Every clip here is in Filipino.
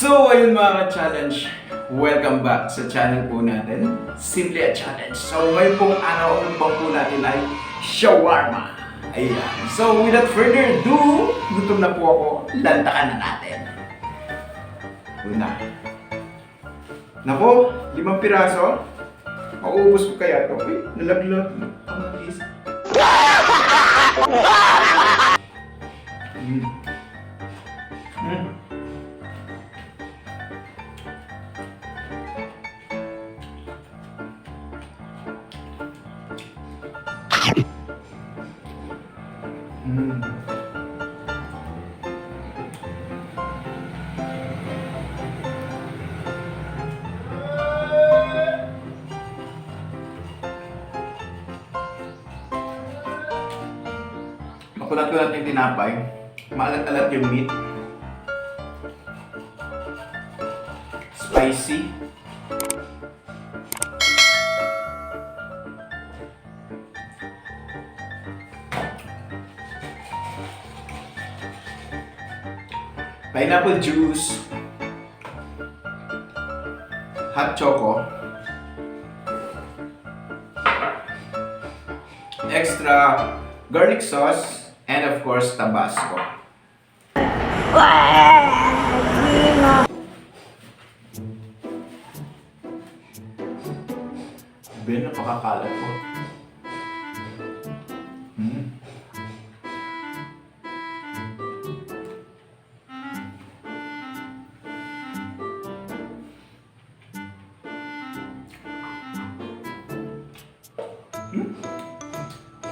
So, ayun mga ka-challenge, welcome back sa channel po natin, Simply a Challenge. So, ngayon pong araw ang bang po natin ay shawarma. Ayan. So, without further ado, gutom na po ako, lantakan na natin. Una. Nako, 5 piraso. Mauubos ko kaya ito. Uy, nalaglag. Kamatis. Makulat-kulat yung tinapay. Maalat-alat yung meat. Spicy. Pineapple juice. Hot choco. Extra garlic sauce. And of course, Tabasco. Ben, napakakalat po.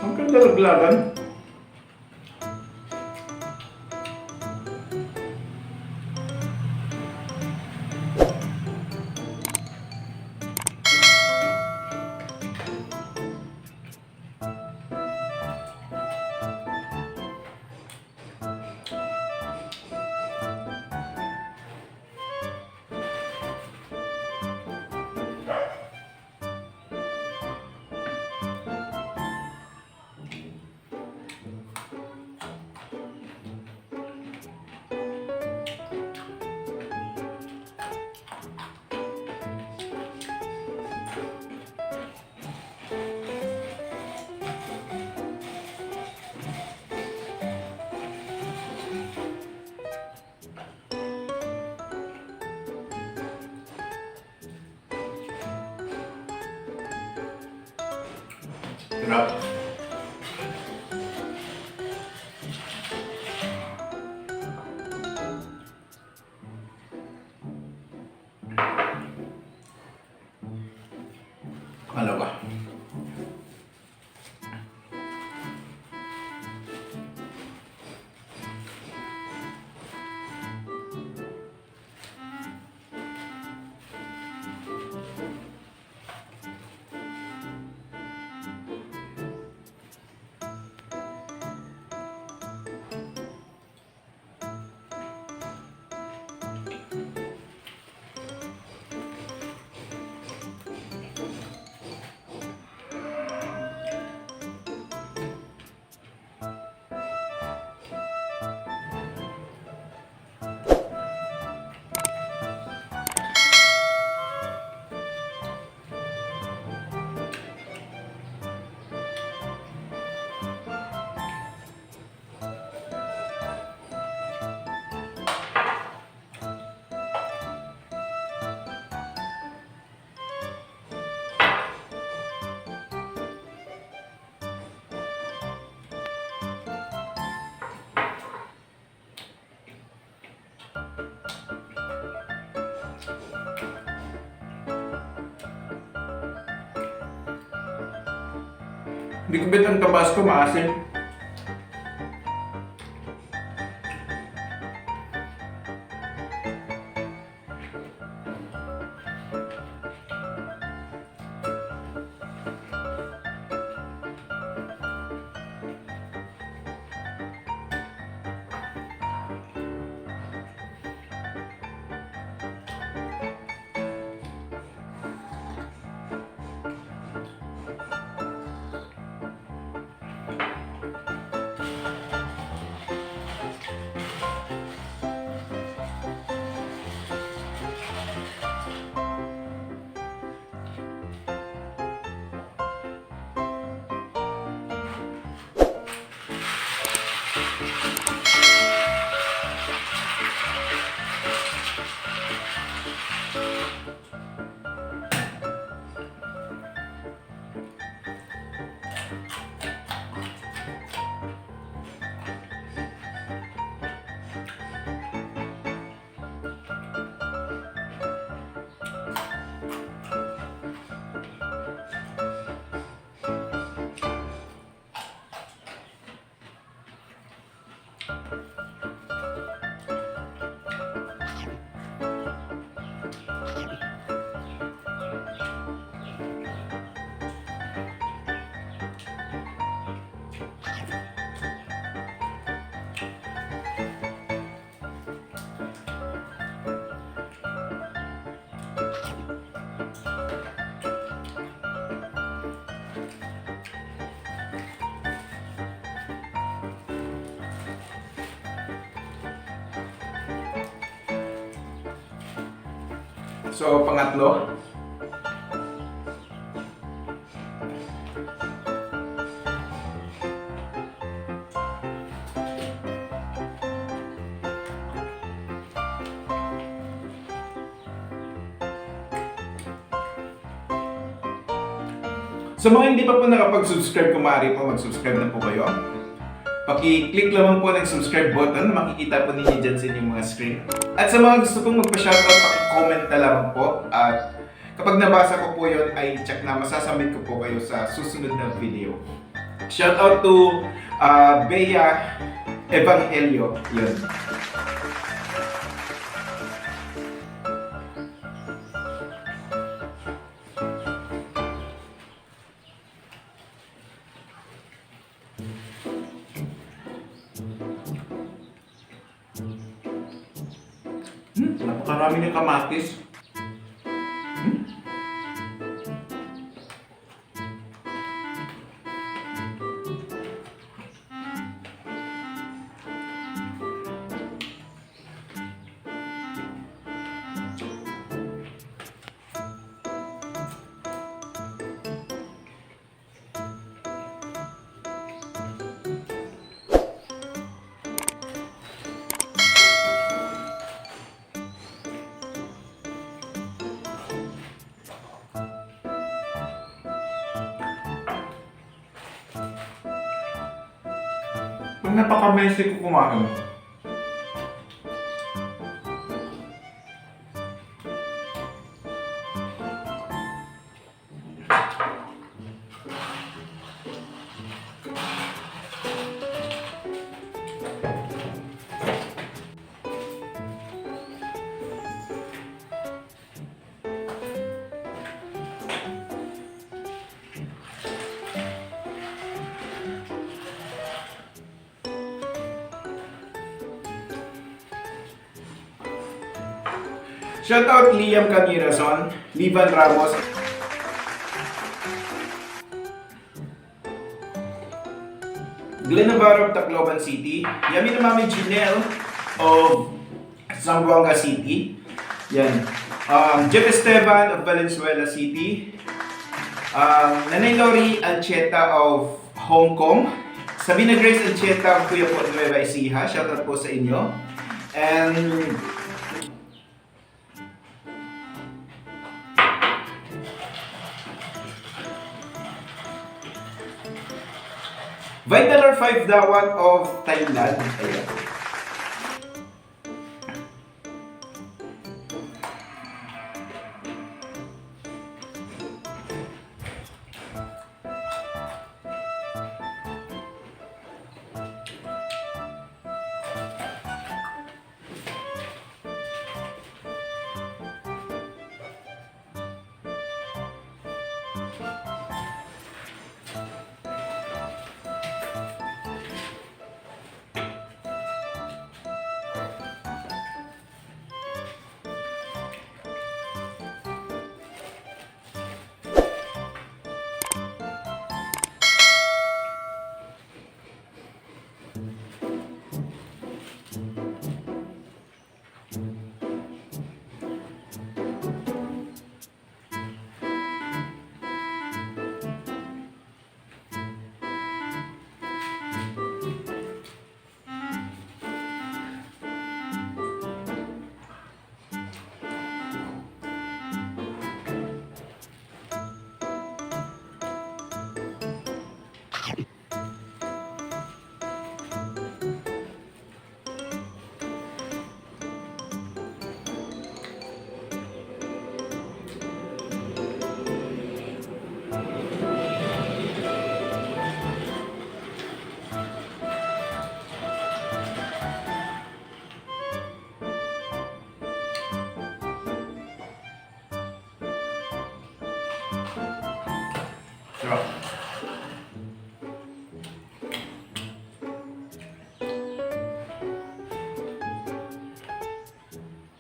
Ang ganda laglagan. Sarap. Halaga. Hindi ko bet ang Tabasco maasim. So, pangatlo. Sa mga hindi pa po nakapag-subscribe, kung maaari po mag-subscribe na po kayo. Paki-click lamang po ng subscribe button na makikita po ninyo dyan sa inyong mga screen. At sa mga gusto pong magpa-shoutout, paki-comment na lamang po. At kapag nabasa ko po yun, ay check na masasubmit ko po kayo sa susunod na video. Shoutout to Bea Evangelio. Yun. Napakarami ng kamatis. Kung napaka-messy ko kumain. Shoutout Liam Canirason, Livan Ramos, Glenn Navarro of Tacloban City, Yami na Mami Janelle of Zamboanga City, yan. Jeff Esteban of Valenzuela City, Nanay Lori Alcheta of Hong Kong, Sabina Grace Alcheta of Kuya po Nueva Ecija, shoutout po sa inyo, and Vitalar 5 Dawat of Thailand. Ayan.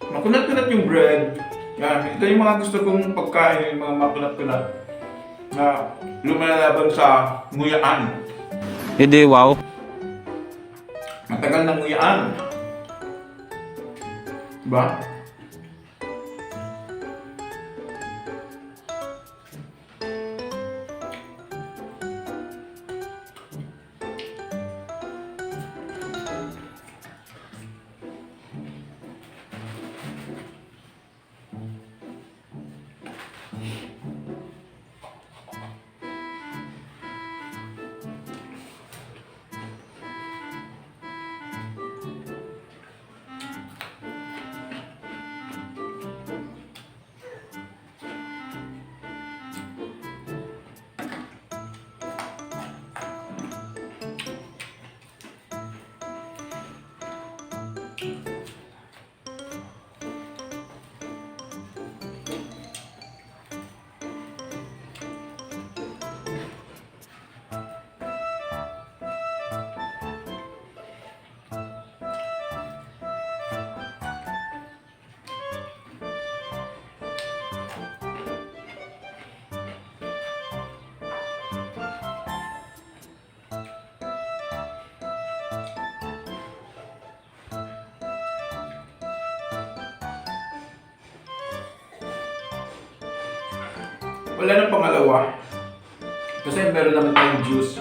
Makunat-kunat yung bread. Yan, ito yung mga gusto kong pagkain, yung mga makunat-kunat na lumalaban sa nguyaan. Hindi, wow. Matagal na nguyaan. Diba? Wala nang pangalawa. Kasi meron naman tayong juice.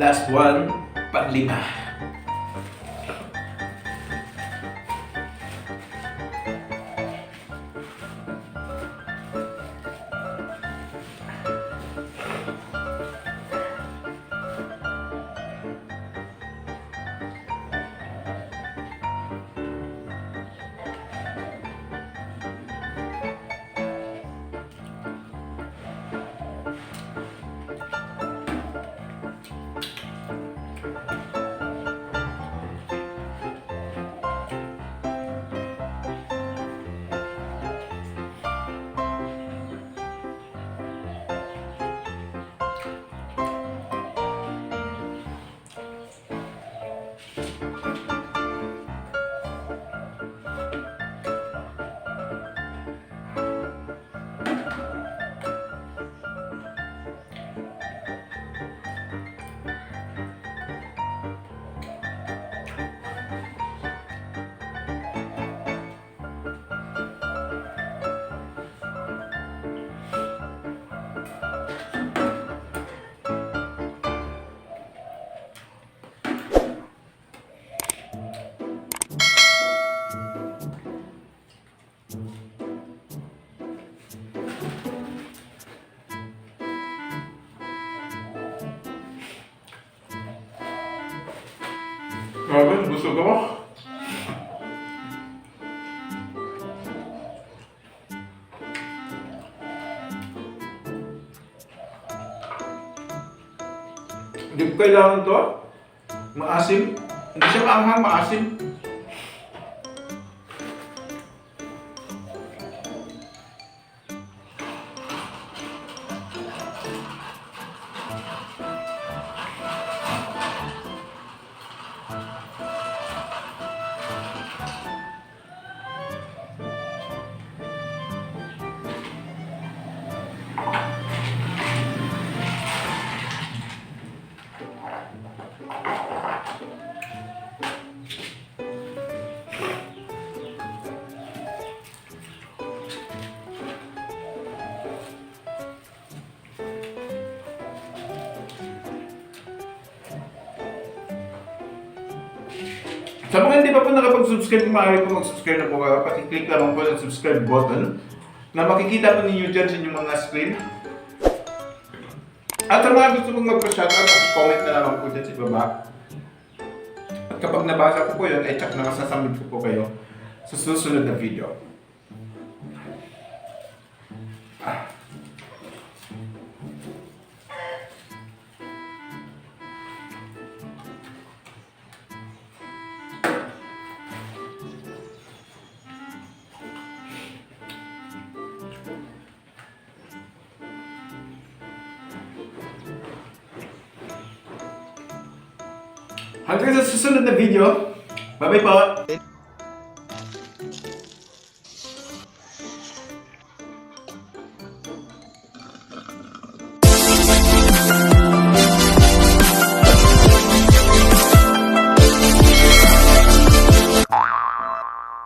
Last one, panglima. Grabe, busog ako. Hindi ko kailangan to. Maasim. Hindi siya maanghang, maasim. Sa mga hindi pa po nakapag-subscribe, maaari po mag-subscribe na po kayo. Pati-click lamang po ng subscribe button na makikita po ninyo dyan sa inyong mga screen. At sa mga gusto pong magpa-shoutout, comment na lamang po dyan sa baba. At kapag nabasa ko po yun, ay tsak na masasamit ko po kayo sa susunod na video. Hanggang sa susunod na video. Bye-bye po!